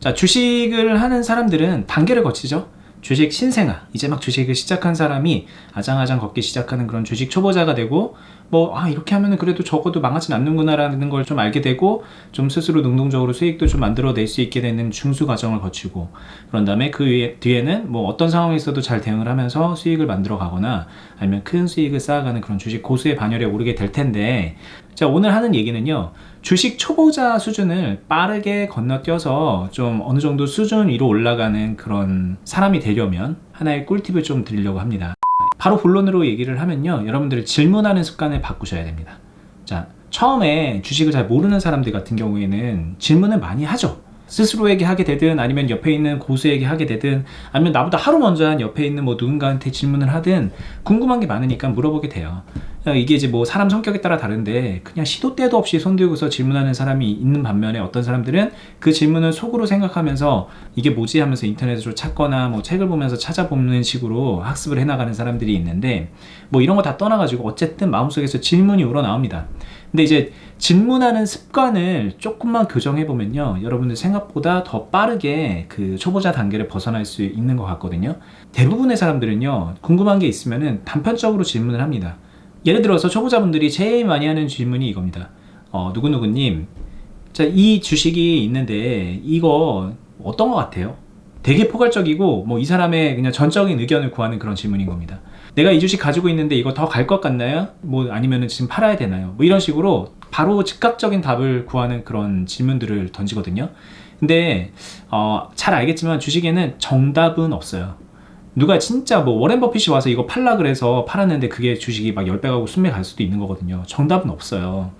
자, 주식을 하는 사람들은 단계를 거치죠. 주식 신생아, 이제 막 주식을 시작한 사람이 아장아장 걷기 시작하는 그런 주식 초보자가 되고, 이렇게 하면은 그래도 적어도 망하진 않는구나 라는 걸 좀 알게 되고, 좀 스스로 능동적으로 수익도 좀 만들어낼 수 있게 되는 중수 과정을 거치고, 그런 다음에 그 뒤에는 어떤 상황에서도 잘 대응을 하면서 수익을 만들어 가거나 아니면 큰 수익을 쌓아가는 그런 주식 고수의 반열에 오르게 될 텐데, 자, 오늘 하는 얘기는요, 주식 초보자 수준을 빠르게 건너뛰어서 좀 어느 정도 수준 위로 올라가는 그런 사람이 되려면 하나의 꿀팁을 좀 드리려고 합니다. 바로 본론으로 얘기를 하면요, 여러분들이 질문하는 습관을 바꾸셔야 됩니다. 자, 처음에 주식을 잘 모르는 사람들 같은 경우에는 질문을 많이 하죠. 스스로에게 하게 되든 아니면 옆에 있는 고수에게 하게 되든 아니면 나보다 하루 먼저 한 옆에 있는 누군가한테 질문을 하든 궁금한 게 많으니까 물어보게 돼요. 이게 이제 사람 성격에 따라 다른데 그냥 시도 때도 없이 손 들고서 질문하는 사람이 있는 반면에 어떤 사람들은 그 질문을 속으로 생각하면서 이게 뭐지 하면서 인터넷으로 찾거나 책을 보면서 찾아보는 식으로 학습을 해나가는 사람들이 있는데 이런 거 다 떠나가지고 어쨌든 마음속에서 질문이 우러나옵니다. 근데 이제 질문하는 습관을 조금만 교정해보면요, 여러분들 생각보다 더 빠르게 그 초보자 단계를 벗어날 수 있는 것 같거든요. 대부분의 사람들은요, 궁금한 게 있으면은 단편적으로 질문을 합니다. 예를 들어서 초보자분들이 제일 많이 하는 질문이 이겁니다. 누구누구님, 자, 이 주식이 있는데 이거 어떤 것 같아요? 되게 포괄적이고 이 사람의 그냥 전적인 의견을 구하는 그런 질문인 겁니다. 내가 이 주식 가지고 있는데 이거 더 갈 것 같나요? 아니면은 지금 팔아야 되나요? 이런 식으로 바로 즉각적인 답을 구하는 그런 질문들을 던지거든요. 근데 잘 알겠지만 주식에는 정답은 없어요. 누가 진짜 워렌 버핏이 와서 이거 팔라 그래서 팔았는데 그게 주식이 막 10배 가고 20배 갈 수도 있는 거거든요. 정답은 없어요.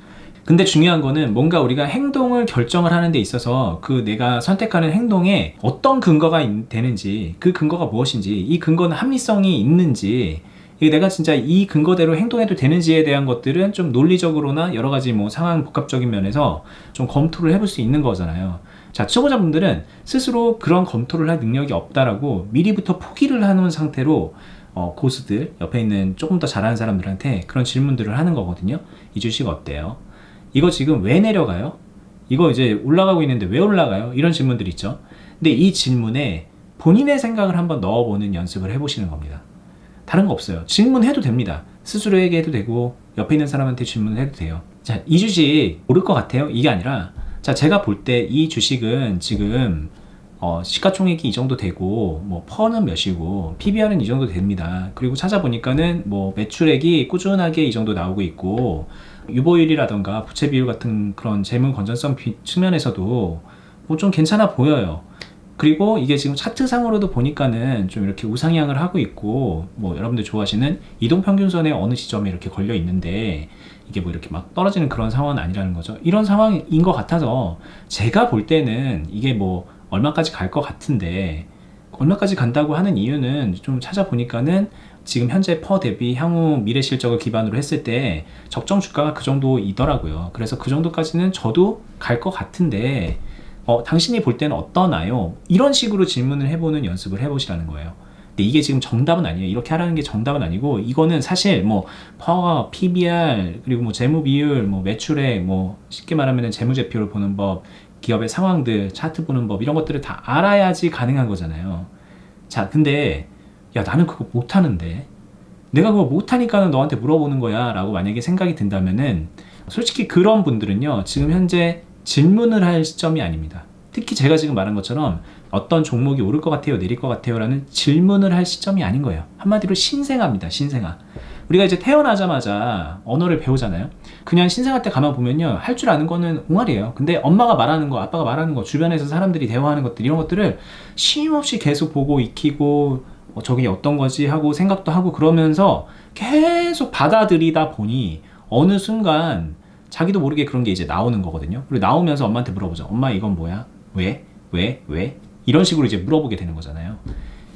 근데 중요한 거는 뭔가 우리가 행동을 결정을 하는 데 있어서 그 내가 선택하는 행동에 어떤 근거가 되는지, 그 근거가 무엇인지, 이 근거는 합리성이 있는지, 내가 진짜 이 근거대로 행동해도 되는지에 대한 것들은 좀 논리적으로나 여러 가지 상황 복합적인 면에서 좀 검토를 해볼 수 있는 거잖아요. 자, 초보자분들은 스스로 그런 검토를 할 능력이 없다라고 미리부터 포기를 하는 상태로 고수들, 옆에 있는 조금 더 잘하는 사람들한테 그런 질문들을 하는 거거든요. 이 주식 어때요? 이거 지금 왜 내려가요? 이거 이제 올라가고 있는데 왜 올라가요? 이런 질문들 있죠. 근데 이 질문에 본인의 생각을 한번 넣어보는 연습을 해보시는 겁니다. 다른 거 없어요. 질문해도 됩니다. 스스로에게 해도 되고 옆에 있는 사람한테 질문을 해도 돼요. 자, 이 주식 오를 것 같아요? 이게 아니라, 자, 제가 볼 때 이 주식은 지금 시가총액이 이 정도 되고 퍼는 몇이고 PBR은 이 정도 됩니다. 그리고 찾아보니까는 매출액이 꾸준하게 이 정도 나오고 있고 유보율이라던가 부채 비율 같은 그런 재무 건전성 측면에서도 좀 괜찮아 보여요. 그리고 이게 지금 차트상으로도 보니까는 좀 이렇게 우상향을 하고 있고 여러분들 좋아하시는 이동평균선의 어느 지점에 이렇게 걸려 있는데 이게 이렇게 막 떨어지는 그런 상황은 아니라는 거죠. 이런 상황인 것 같아서 제가 볼 때는 이게 얼마까지 갈 것 같은데, 얼마까지 간다고 하는 이유는 좀 찾아보니까는 지금 현재 퍼 대비 향후 미래 실적을 기반으로 했을 때 적정 주가가 그 정도이더라고요. 그래서 그 정도까지는 저도 갈 것 같은데 당신이 볼 때는 어떠나요? 이런 식으로 질문을 해보는 연습을 해보시라는 거예요. 근데 이게 지금 정답은 아니에요. 이렇게 하라는 게 정답은 아니고, 이거는 사실 퍼, PBR, 그리고 재무 비율, 매출액, 쉽게 말하면 재무제표를 보는 법, 기업의 상황들, 차트 보는 법, 이런 것들을 다 알아야지 가능한 거잖아요. 자, 근데 야, 나는 그거 못하는데, 내가 그거 못하니까 너한테 물어보는 거야 라고 만약에 생각이 든다면은, 솔직히 그런 분들은요, 지금 현재 질문을 할 시점이 아닙니다. 특히 제가 지금 말한 것처럼 어떤 종목이 오를 것 같아요, 내릴 것 같아요 라는 질문을 할 시점이 아닌 거예요. 한마디로 신생아입니다. 신생아. 우리가 이제 태어나자마자 언어를 배우잖아요. 그냥 신생아 때 가만 보면요, 할 줄 아는 거는 옹알이에요. 근데 엄마가 말하는 거, 아빠가 말하는 거, 주변에서 사람들이 대화하는 것들, 이런 것들을 쉼없이 계속 보고 익히고 저게 어떤 거지 하고 생각도 하고 그러면서 계속 받아들이다 보니 어느 순간 자기도 모르게 그런 게 이제 나오는 거거든요. 그리고 나오면서 엄마한테 물어보죠. 엄마, 이건 뭐야? 왜? 이런 식으로 이제 물어보게 되는 거잖아요.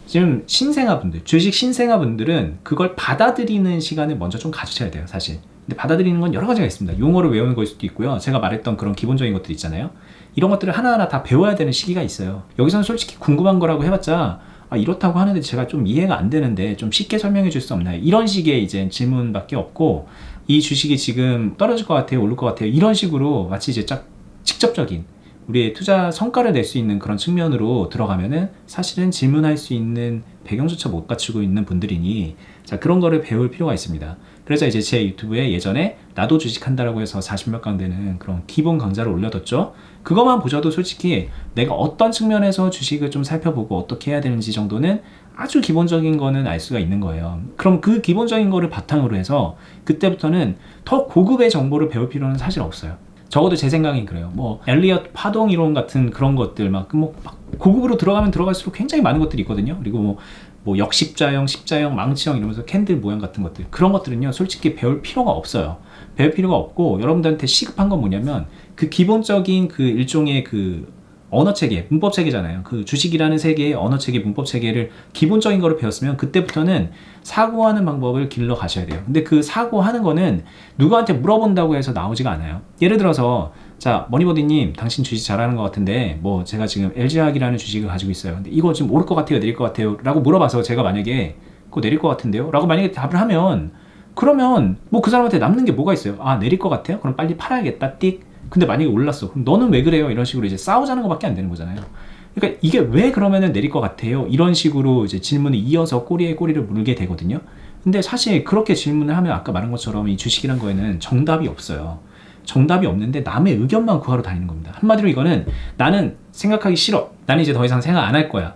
지금 신생아분들, 주식 신생아분들은 그걸 받아들이는 시간을 먼저 좀 가지셔야 돼요, 사실. 근데 받아들이는 건 여러 가지가 있습니다. 용어를 외우는 걸 수도 있고요. 제가 말했던 그런 기본적인 것들 있잖아요. 이런 것들을 하나하나 다 배워야 되는 시기가 있어요. 여기서는 솔직히 궁금한 거라고 해봤자, 이렇다고 하는데 제가 좀 이해가 안 되는데 좀 쉽게 설명해 줄 수 없나요? 이런 식의 이제 질문밖에 없고, 이 주식이 지금 떨어질 것 같아요, 오를 것 같아요, 이런 식으로 마치 이제 직접적인 우리의 투자 성과를 낼 수 있는 그런 측면으로 들어가면은 사실은 질문할 수 있는 배경조차 못 갖추고 있는 분들이니 자, 그런 거를 배울 필요가 있습니다. 그래서 이제 제 유튜브에 예전에 나도 주식한다라고 해서 40몇 강 되는 그런 기본 강좌를 올려뒀죠. 그것만 보셔도 솔직히 내가 어떤 측면에서 주식을 좀 살펴보고 어떻게 해야 되는지 정도는 아주 기본적인 거는 알 수가 있는 거예요. 그럼 그 기본적인 거를 바탕으로 해서 그때부터는 더 고급의 정보를 배울 필요는 사실 없어요. 적어도 제 생각엔 그래요. 뭐 엘리엇 파동 이론 같은 그런 것들 막 고급으로 들어가면 들어갈수록 굉장히 많은 것들이 있거든요. 그리고 뭐 역십자형, 십자형, 망치형 이러면서 캔들 모양 같은 것들, 그런 것들은요 솔직히 배울 필요가 없어요. 배울 필요가 없고 여러분들한테 시급한 건 뭐냐면 그 기본적인 그 일종의 그 언어 체계, 문법 체계잖아요. 그 주식이라는 세계의 언어 체계, 문법 체계를 기본적인 거를 배웠으면 그때부터는 사고하는 방법을 길러 가셔야 돼요. 근데 그 사고하는 거는 누구한테 물어본다고 해서 나오지가 않아요. 예를 들어서 자, 머니버디님, 당신 주식 잘하는 것 같은데 뭐 제가 지금 LG화학이라는 주식을 가지고 있어요. 근데 이거 지금 오를 것 같아요, 내릴 것 같아요? 라고 물어봐서 제가 만약에 그거 내릴 것 같은데요? 라고 만약에 답을 하면 그러면 뭐 그 사람한테 남는 게 뭐가 있어요? 아, 내릴 것 같아요? 그럼 빨리 팔아야겠다, 띡. 근데 만약에 올랐어. 그럼 너는 왜 그래요? 이런 식으로 이제 싸우자는 것밖에 안 되는 거잖아요. 그러니까 이게 왜 그러면은 내릴 것 같아요? 이런 식으로 이제 질문을 이어서 꼬리에 꼬리를 물게 되거든요. 근데 사실 그렇게 질문을 하면 아까 말한 것처럼 이 주식이란 거에는 정답이 없어요. 정답이 없는데 남의 의견만 구하러 다니는 겁니다. 한마디로 이거는 나는 생각하기 싫어. 나는 이제 더 이상 생각 안 할 거야.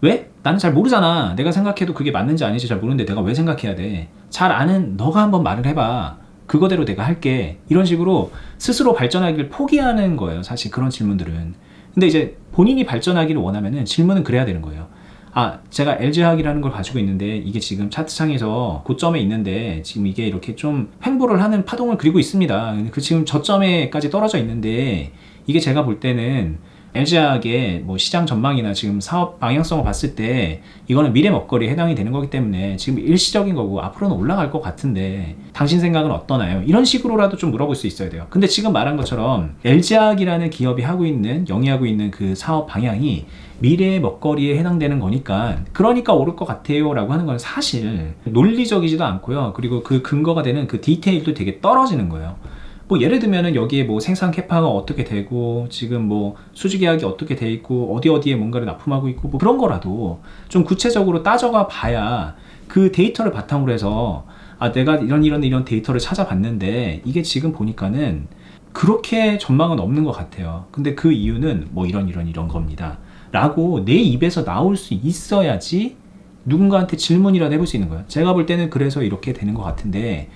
왜? 나는 잘 모르잖아. 내가 생각해도 그게 맞는지 아닌지 잘 모르는데 내가 왜 생각해야 돼? 잘 아는 너가 한번 말을 해봐. 그거대로 내가 할게. 이런 식으로 스스로 발전하기를 포기하는 거예요. 사실 그런 질문들은. 근데 이제 본인이 발전하기를 원하면은 질문은 그래야 되는 거예요. 아, 제가 LG화학이라는 걸 가지고 있는데 이게 지금 차트창에서 고점에 있는데 지금 이게 이렇게 좀 횡보를 하는 파동을 그리고 있습니다. 그 지금 저점에까지 떨어져 있는데 이게 제가 볼 때는 LG화학의 뭐 시장 전망이나 지금 사업 방향성을 봤을 때 이거는 미래 먹거리에 해당이 되는 거기 때문에 지금 일시적인 거고 앞으로는 올라갈 것 같은데 당신 생각은 어떠나요? 이런 식으로라도 좀 물어볼 수 있어야 돼요. 근데 지금 말한 것처럼 LG화학이라는 기업이 하고 있는 영위하고 있는 그 사업 방향이 미래의 먹거리에 해당되는 거니까 그러니까 오를 것 같아요 라고 하는 건 사실 논리적이지도 않고요. 그리고 그 근거가 되는 그 디테일도 되게 떨어지는 거예요. 뭐 예를 들면은 여기에 뭐 생산 캐파가 어떻게 되고 지금 뭐 수주 계약이 어떻게 돼 있고 어디에 뭔가를 납품하고 있고 뭐 그런 거라도 좀 구체적으로 따져가 봐야 그 데이터를 바탕으로 해서 아, 내가 이런 데이터를 찾아봤는데 이게 지금 보니까는 그렇게 전망은 없는 것 같아요. 근데 그 이유는 뭐 이런 겁니다 라고 내 입에서 나올 수 있어야지 누군가한테 질문이라도 해볼 수 있는 거예요. 제가 볼 때는 그래서 이렇게 되는 것 같은데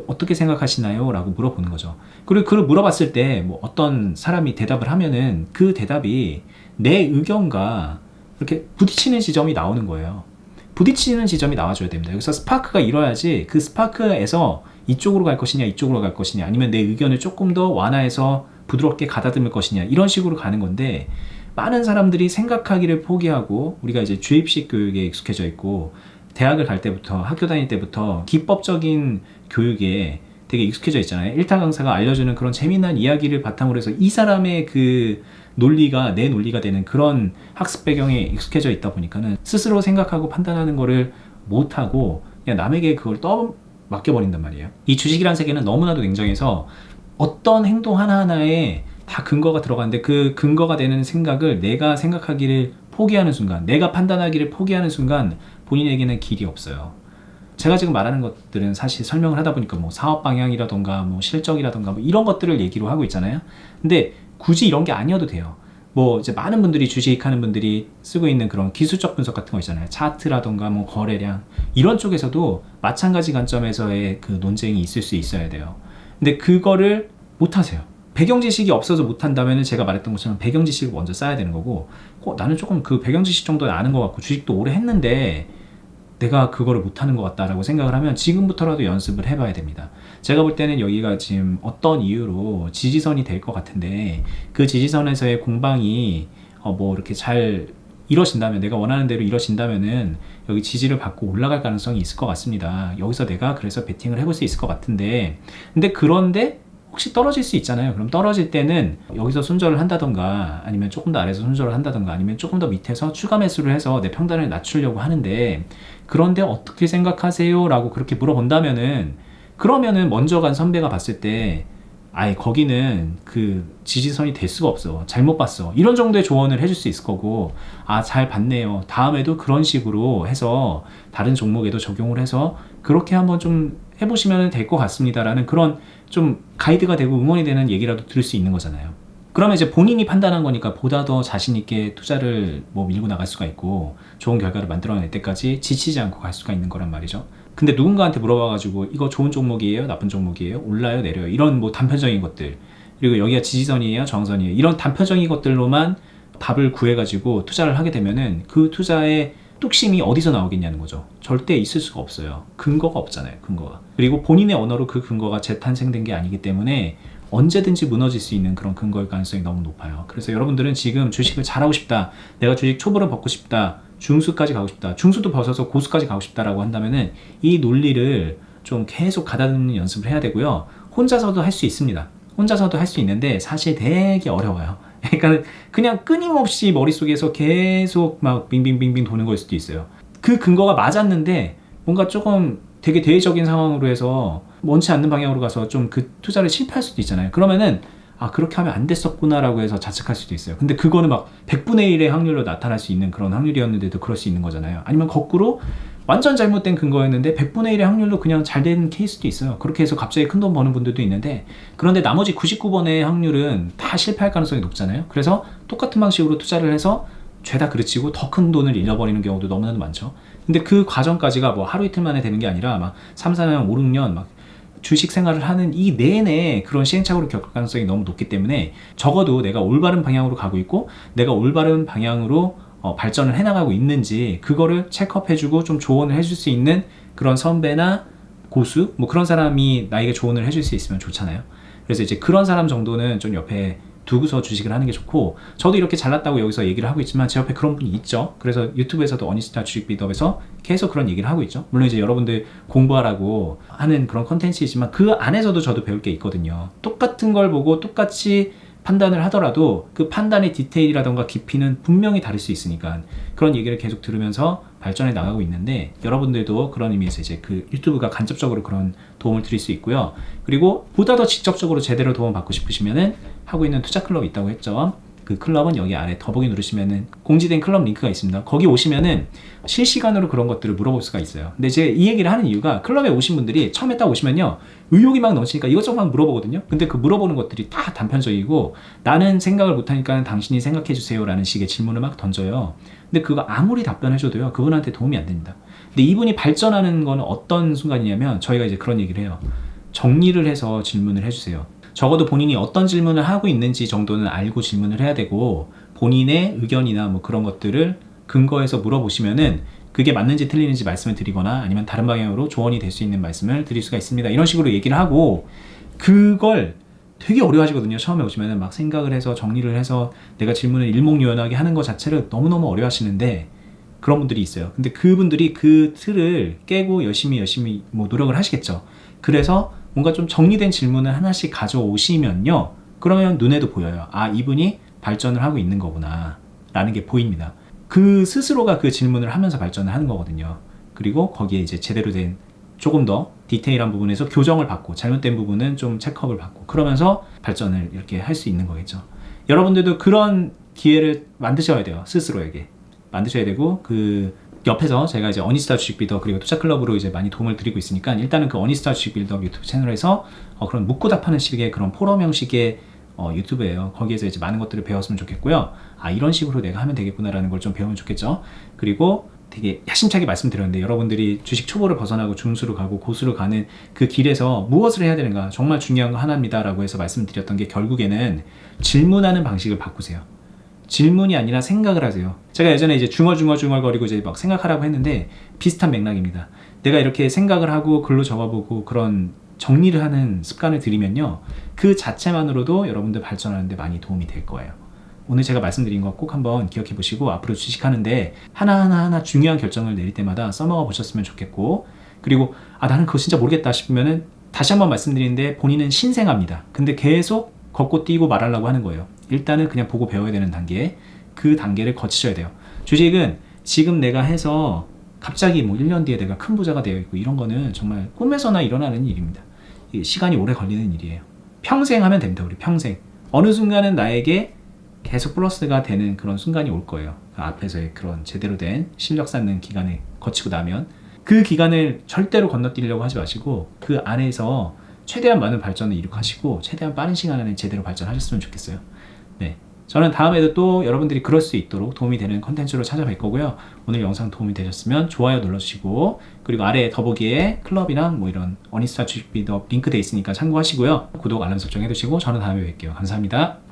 어떻게 생각하시나요? 라고 물어보는 거죠. 그리고 그걸 물어봤을 때 뭐 어떤 사람이 대답을 하면은 그 대답이 내 의견과 이렇게 부딪히는 지점이 나오는 거예요. 부딪히는 지점이 나와줘야 됩니다. 여기서 스파크가 일어야지 그 스파크에서 이쪽으로 갈 것이냐 이쪽으로 갈 것이냐 아니면 내 의견을 조금 더 완화해서 부드럽게 가다듬을 것이냐 이런 식으로 가는 건데 많은 사람들이 생각하기를 포기하고 우리가 이제 주입식 교육에 익숙해져 있고 대학을 갈 때부터 학교 다닐 때부터 기법적인 교육에 되게 익숙해져 있잖아요. 일타 강사가 알려주는 그런 재미난 이야기를 바탕으로 해서 이 사람의 그 논리가 내 논리가 되는 그런 학습 배경에 익숙해져 있다 보니까는 스스로 생각하고 판단하는 거를 못하고 그냥 남에게 그걸 맡겨버린단 말이에요. 이 주식이라는 세계는 너무나도 냉정해서 어떤 행동 하나하나에 다 근거가 들어가는데 그 근거가 되는 생각을 내가 생각하기를 포기하는 순간, 내가 판단하기를 포기하는 순간 본인에게는 길이 없어요. 제가 지금 말하는 것들은 사실 설명을 하다 보니까 뭐 사업 방향이라던가 뭐 실적이라던가 뭐 이런 것들을 얘기로 하고 있잖아요. 근데 굳이 이런 게 아니어도 돼요. 뭐 이제 많은 분들이 주식하는 분들이 쓰고 있는 그런 기술적 분석 같은 거 있잖아요. 차트라던가 뭐 거래량 이런 쪽에서도 마찬가지 관점에서의 그 논쟁이 있을 수 있어야 돼요. 근데 그거를 못 하세요. 배경 지식이 없어서 못한다면 제가 말했던 것처럼 배경 지식을 먼저 쌓아야 되는 거고 나는 조금 그 배경 지식 정도는 아는 것 같고 주식도 오래 했는데 내가 그거를 못하는 것 같다라고 생각을 하면 지금부터라도 연습을 해봐야 됩니다. 제가 볼 때는 여기가 지금 어떤 이유로 지지선이 될 것 같은데 그 지지선에서의 공방이 뭐 이렇게 잘 이뤄진다면 내가 원하는 대로 이뤄진다면은 여기 지지를 받고 올라갈 가능성이 있을 것 같습니다. 여기서 내가 그래서 베팅을 해볼 수 있을 것 같은데 그런데 혹시 떨어질 수 있잖아요. 그럼 떨어질 때는 여기서 손절을 한다던가 아니면 조금 더 아래에서 손절을 한다던가 아니면 조금 더 밑에서 추가 매수를 해서 내 평단을 낮추려고 하는데 그런데 어떻게 생각하세요? 라고 그렇게 물어본다면은 그러면은 먼저 간 선배가 봤을 때 아예 거기는 그 지지선이 될 수가 없어. 잘못 봤어. 이런 정도의 조언을 해줄 수 있을 거고, 아, 잘 봤네요. 다음에도 그런 식으로 해서 다른 종목에도 적용을 해서 그렇게 한번 좀 해보시면 될 것 같습니다라는 그런 좀 가이드가 되고 응원이 되는 얘기라도 들을 수 있는 거잖아요. 그러면 이제 본인이 판단한 거니까 보다 더 자신있게 투자를 뭐 밀고 나갈 수가 있고 좋은 결과를 만들어낼 때까지 지치지 않고 갈 수가 있는 거란 말이죠. 근데 누군가한테 물어봐가지고 이거 좋은 종목이에요? 나쁜 종목이에요? 올라요? 내려요? 이런 뭐 단편적인 것들, 그리고 여기가 지지선이에요? 저항선이에요? 이런 단편적인 것들로만 답을 구해가지고 투자를 하게 되면은 그 투자의 뚝심이 어디서 나오겠냐는 거죠. 절대 있을 수가 없어요. 근거가 없잖아요. 근거가. 그리고 본인의 언어로 그 근거가 재탄생된 게 아니기 때문에 언제든지 무너질 수 있는 그런 근거일 가능성이 너무 높아요. 그래서 여러분들은 지금 주식을 잘하고 싶다, 내가 주식 초보를 벗고 싶다, 중수까지 가고 싶다, 중수도 벗어서 고수까지 가고 싶다라고 한다면은 이 논리를 좀 계속 가다듬는 연습을 해야 되고요. 혼자서도 할 수 있습니다. 혼자서도 할 수 있는데 사실 되게 어려워요. 그러니까 그냥 끊임없이 머릿속에서 계속 막 빙빙빙빙 도는 걸 수도 있어요. 그 근거가 맞았는데 뭔가 조금 되게 대외적인 상황으로 해서 원치 않는 방향으로 가서 좀 그 투자를 실패할 수도 있잖아요. 그러면은 아, 그렇게 하면 안 됐었구나 라고 해서 자책할 수도 있어요. 근데 그거는 막 100분의 1의 확률로 나타날 수 있는 그런 확률이었는데도 그럴 수 있는 거잖아요. 아니면 거꾸로 완전 잘못된 근거였는데 100분의 1의 확률로 그냥 잘 된 케이스도 있어요. 그렇게 해서 갑자기 큰 돈 버는 분들도 있는데, 그런데 나머지 99번의 확률은 다 실패할 가능성이 높잖아요. 그래서 똑같은 방식으로 투자를 해서 죄다 그르치고 더 큰 돈을 잃어버리는 경우도 너무나도 많죠. 근데 그 과정까지가 뭐 하루 이틀 만에 되는 게 아니라 막 3, 4년, 5, 6년 막 주식 생활을 하는 이 내내 그런 시행착오를 겪을 가능성이 너무 높기 때문에 적어도 내가 올바른 방향으로 가고 있고 내가 올바른 방향으로 발전을 해나가고 있는지 그거를 체크업해주고 좀 조언을 해줄 수 있는 그런 선배나 고수 뭐 그런 사람이 나에게 조언을 해줄 수 있으면 좋잖아요. 그래서 이제 그런 사람 정도는 좀 옆에 두고서 주식을 하는 게 좋고, 저도 이렇게 잘났다고 여기서 얘기를 하고 있지만 제 옆에 그런 분이 있죠. 그래서 유튜브에서도 어니스타 주식 비더에서 계속 그런 얘기를 하고 있죠. 물론 이제 여러분들 공부하라고 하는 그런 컨텐츠이지만 그 안에서도 저도 배울 게 있거든요. 똑같은 걸 보고 똑같이 판단을 하더라도 그 판단의 디테일이라던가 깊이는 분명히 다를 수 있으니까 그런 얘기를 계속 들으면서 발전해 나가고 있는데, 여러분들도 그런 의미에서 이제 그 유튜브가 간접적으로 그런 도움을 드릴 수 있고요. 그리고 보다 더 직접적으로 제대로 도움 받고 싶으시면은 하고 있는 투자 클럽이 있다고 했죠. 그 클럽은 여기 아래 더보기 누르시면은 공지된 클럽 링크가 있습니다. 거기 오시면은 실시간으로 그런 것들을 물어볼 수가 있어요. 근데 제가 이 얘기를 하는 이유가 클럽에 오신 분들이 처음에 딱 오시면요, 의욕이 막 넘치니까 이것저것 막 물어보거든요. 근데 그 물어보는 것들이 다 단편적이고 나는 생각을 못하니까 당신이 생각해 주세요 라는 식의 질문을 막 던져요. 근데 그거 아무리 답변해줘도요, 그분한테 도움이 안 됩니다. 근데 이분이 발전하는 거는 어떤 순간이냐면 저희가 이제 그런 얘기를 해요. 정리를 해서 질문을 해주세요. 적어도 본인이 어떤 질문을 하고 있는지 정도는 알고 질문을 해야 되고, 본인의 의견이나 뭐 그런 것들을 근거해서 물어보시면은 그게 맞는지 틀리는지 말씀을 드리거나 아니면 다른 방향으로 조언이 될 수 있는 말씀을 드릴 수가 있습니다. 이런 식으로 얘기를 하고, 그걸 되게 어려워하시거든요. 처음에 오시면은 막 생각을 해서 정리를 해서 내가 질문을 일목요연하게 하는 것 자체를 너무너무 어려워하시는데 그런 분들이 있어요. 근데 그분들이 그 틀을 깨고 열심히 뭐 노력을 하시겠죠. 그래서 뭔가 좀 정리된 질문을 하나씩 가져오시면요, 그러면 눈에도 보여요. 아, 이분이 발전을 하고 있는 거구나 라는 게 보입니다. 그 스스로가 그 질문을 하면서 발전을 하는 거거든요. 그리고 거기에 이제 제대로 된 조금 더 디테일한 부분에서 교정을 받고 잘못된 부분은 좀 체크업을 받고 그러면서 발전을 이렇게 할 수 있는 거겠죠. 여러분들도 그런 기회를 만드셔야 돼요. 스스로에게 만드셔야 되고, 그 옆에서 제가 이제 어니스타 주식 빌더 그리고 투자 클럽으로 이제 많이 도움을 드리고 있으니까 일단은 그 어니스타 주식 빌더 유튜브 채널에서 그런 묻고 답하는 식의 그런 포럼 형식의 유튜브예요. 거기에서 이제 많은 것들을 배웠으면 좋겠고요. 아, 이런 식으로 내가 하면 되겠구나라는 걸 좀 배우면 좋겠죠. 그리고 되게 야심차게 말씀드렸는데 여러분들이 주식 초보를 벗어나고 중수로 가고 고수로 가는 그 길에서 무엇을 해야 되는가, 정말 중요한 거 하나입니다 라고 해서 말씀드렸던 게 결국에는 질문하는 방식을 바꾸세요. 질문이 아니라 생각을 하세요. 제가 예전에 이제 중얼중얼거리고 이제 막 생각하라고 했는데 비슷한 맥락입니다. 내가 이렇게 생각을 하고 글로 적어보고 그런 정리를 하는 습관을 들이면요, 그 자체만으로도 여러분들 발전하는데 많이 도움이 될 거예요. 오늘 제가 말씀드린 거 꼭 한번 기억해 보시고 앞으로 주식하는데 하나하나 중요한 결정을 내릴 때마다 써먹어 보셨으면 좋겠고, 그리고 아, 나는 그거 진짜 모르겠다 싶으면은 다시 한번 말씀드리는데 본인은 신생아입니다. 근데 계속 걷고 뛰고 말하려고 하는 거예요. 일단은 그냥 보고 배워야 되는 단계, 그 단계를 거치셔야 돼요. 주식은 지금 내가 해서 갑자기 뭐 1년 뒤에 내가 큰 부자가 되어 있고 이런 거는 정말 꿈에서나 일어나는 일입니다. 시간이 오래 걸리는 일이에요. 평생 하면 됩니다. 우리 평생. 어느 순간은 나에게 계속 플러스가 되는 그런 순간이 올 거예요. 그 앞에서의 그런 제대로 된 실력 쌓는 기간을 거치고 나면 그 기간을 절대로 건너뛰려고 하지 마시고 그 안에서 최대한 많은 발전을 이룩하시고 최대한 빠른 시간 안에 제대로 발전하셨으면 좋겠어요. 네, 저는 다음에도 또 여러분들이 그럴 수 있도록 도움이 되는 컨텐츠로 찾아뵐 거고요. 오늘 영상 도움이 되셨으면 좋아요 눌러주시고, 그리고 아래 더보기에 클럽이랑 뭐 이런 어니스타 주식 비더 링크 돼 있으니까 참고하시고요. 구독 알람 설정 해두시고 저는 다음에 뵐게요. 감사합니다.